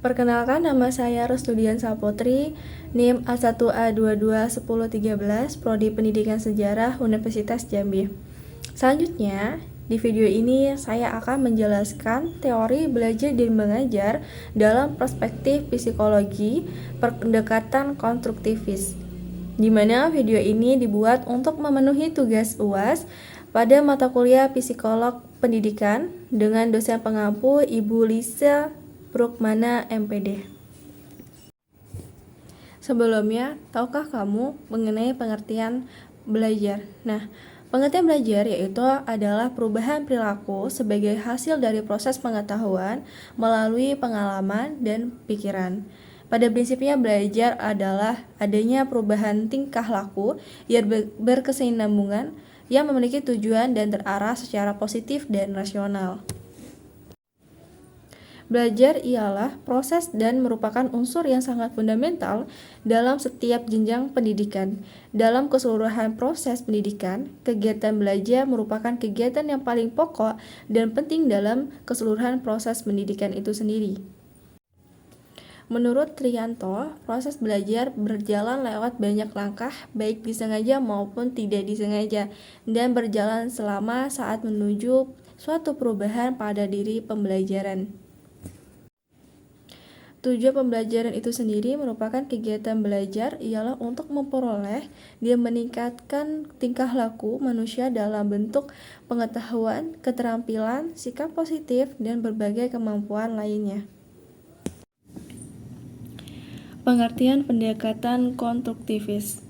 Perkenalkan, nama saya Restudian Saputri, NIM A1A221013, Prodi Pendidikan Sejarah Universitas Jambi. Selanjutnya, di video ini saya akan menjelaskan teori belajar dan mengajar dalam perspektif psikologi pendekatan konstruktivis, di mana video ini dibuat untuk memenuhi tugas UAS pada mata kuliah Psikolog Pendidikan dengan dosen pengampu Ibu Lisa Brukmana MPD. Sebelumnya, tahukah kamu mengenai pengertian belajar? Nah, pengertian belajar yaitu adalah perubahan perilaku sebagai hasil dari proses pengetahuan melalui pengalaman dan pikiran. Pada prinsipnya, belajar adalah adanya perubahan tingkah laku yang berkesinambungan yang memiliki tujuan dan terarah secara positif dan rasional. Belajar ialah proses dan merupakan unsur yang sangat fundamental dalam setiap jenjang pendidikan. Dalam keseluruhan proses pendidikan, kegiatan belajar merupakan kegiatan yang paling pokok dan penting dalam keseluruhan proses pendidikan itu sendiri. Menurut Trianto, proses belajar berjalan lewat banyak langkah, baik disengaja maupun tidak disengaja, dan berjalan selama saat menuju suatu perubahan pada diri pembelajaran. Tujuan pembelajaran itu sendiri merupakan kegiatan belajar ialah untuk memperoleh dan meningkatkan tingkah laku manusia dalam bentuk pengetahuan, keterampilan, sikap positif, dan berbagai kemampuan lainnya. Pengertian pendekatan konstruktivis.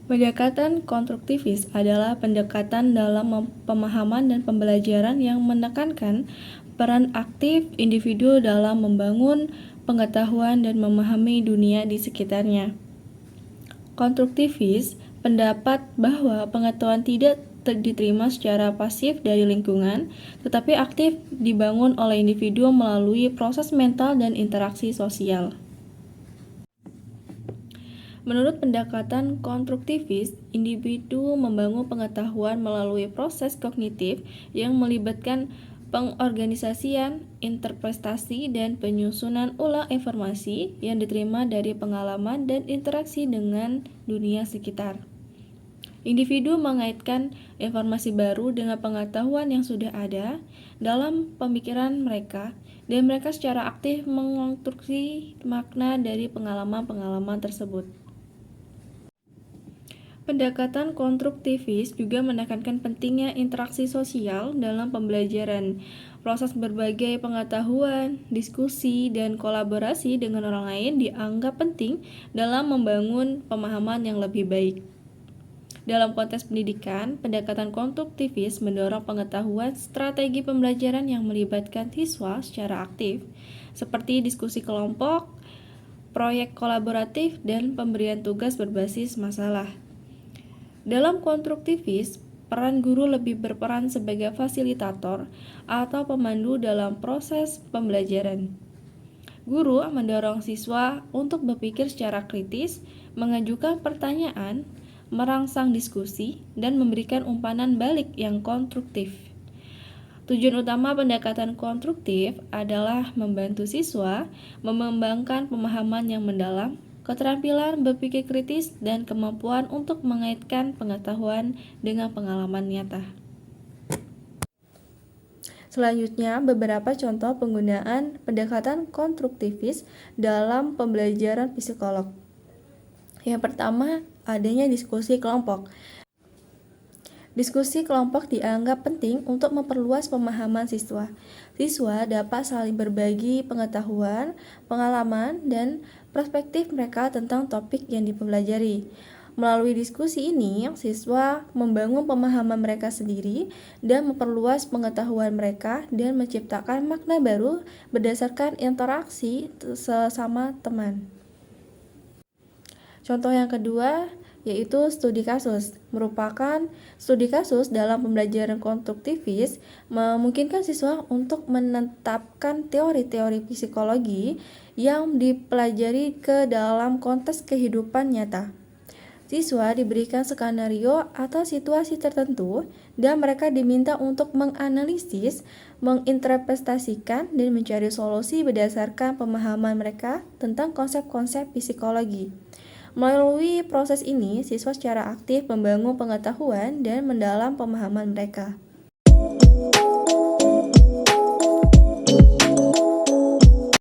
Pendekatan konstruktivis adalah pendekatan dalam pemahaman dan pembelajaran yang menekankan peran aktif individu dalam membangun pengetahuan dan memahami dunia di sekitarnya. Konstruktivis pendapat bahwa pengetahuan tidak diterima secara pasif dari lingkungan, tetapi aktif dibangun oleh individu melalui proses mental dan interaksi sosial. Menurut pendekatan konstruktivis, individu membangun pengetahuan melalui proses kognitif yang melibatkan pengorganisasian, interpretasi, dan penyusunan ulang informasi yang diterima dari pengalaman dan interaksi dengan dunia sekitar. Individu mengaitkan informasi baru dengan pengetahuan yang sudah ada dalam pemikiran mereka, dan mereka secara aktif mengonstruksi makna dari pengalaman-pengalaman tersebut. Pendekatan konstruktivis juga menekankan pentingnya interaksi sosial dalam pembelajaran. Proses berbagai pengetahuan, diskusi, dan kolaborasi dengan orang lain dianggap penting dalam membangun pemahaman yang lebih baik. Dalam konteks pendidikan, pendekatan konstruktivis mendorong pengetahuan strategi pembelajaran yang melibatkan siswa secara aktif, seperti diskusi kelompok, proyek kolaboratif, dan pemberian tugas berbasis masalah. Dalam konstruktivis, peran guru lebih berperan sebagai fasilitator atau pemandu dalam proses pembelajaran. Guru mendorong siswa untuk berpikir secara kritis, mengajukan pertanyaan, merangsang diskusi, dan memberikan umpan balik yang konstruktif. Tujuan utama pendekatan konstruktif adalah membantu siswa mengembangkan pemahaman yang mendalam, keterampilan berpikir kritis, dan kemampuan untuk mengaitkan pengetahuan dengan pengalaman nyata. Selanjutnya, beberapa contoh penggunaan pendekatan konstruktivis dalam pembelajaran psikolog. Yang pertama, adanya diskusi kelompok. Diskusi kelompok dianggap penting untuk memperluas pemahaman siswa. Siswa dapat saling berbagi pengetahuan, pengalaman, dan perspektif mereka tentang topik yang dipelajari. Melalui diskusi ini, siswa membangun pemahaman mereka sendiri dan memperluas pengetahuan mereka dan menciptakan makna baru berdasarkan interaksi sesama teman. Contoh yang kedua yaitu studi kasus. Merupakan studi kasus dalam pembelajaran konstruktivis memungkinkan siswa untuk menetapkan teori-teori psikologi yang dipelajari ke dalam konteks kehidupan nyata. Siswa diberikan skenario atau situasi tertentu dan mereka diminta untuk menganalisis, menginterpretasikan, dan mencari solusi berdasarkan pemahaman mereka tentang konsep-konsep psikologi. Melalui proses ini, siswa secara aktif membangun pengetahuan dan mendalam pemahaman mereka.